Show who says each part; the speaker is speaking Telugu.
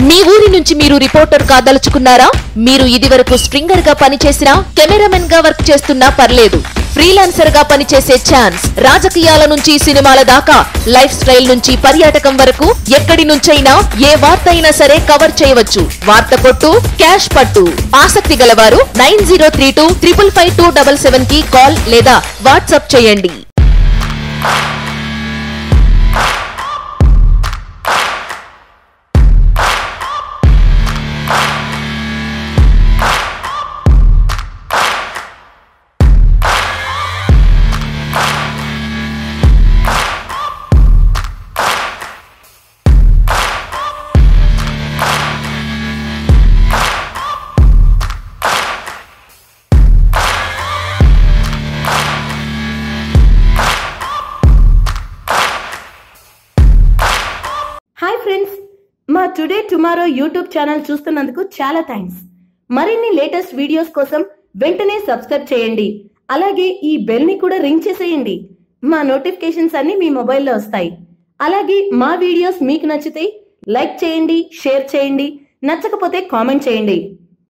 Speaker 1: మీ ఊరి నుంచి మీరు రిపోర్టర్ కాదలుచుకున్నారా? మీరు ఇదివరకు స్ట్రింగర్ గా పనిచేసినా, కెమెరామెన్ గా వర్క్ చేస్తున్నా పర్లేదు. ఫ్రీలాన్సర్ గా పనిచేసే ఛాన్స్. రాజకీయాల నుంచి సినిమాల దాకా, లైఫ్ స్టైల్ నుంచి పర్యాటకం వరకు ఎక్కడి నుంచైనా ఏ వార్త అయినా సరే కవర్ చేయవచ్చు. వార్త కొట్టు, క్యాష్ పట్టు. ఆసక్తి గలవారు 9032 555 కి కాల్ లేదా వాట్సాప్ చేయండి.
Speaker 2: హాయ్ ఫ్రెండ్స్, మా టుడే టుమారో యూట్యూబ్ ఛానల్ చూస్తున్నందుకు చాలా థ్యాంక్స్. మరిన్ని లేటెస్ట్ వీడియోస్ కోసం వెంటనే సబ్స్క్రైబ్ చేయండి. అలాగే ఈ బెల్ ని కూడా రింగ్ చేసేయండి. మా నోటిఫికేషన్స్ అన్ని మీ మొబైల్లో వస్తాయి. అలాగే మా వీడియోస్ మీకు నచ్చితే లైక్ చేయండి, షేర్ చేయండి, నచ్చకపోతే కామెంట్ చేయండి.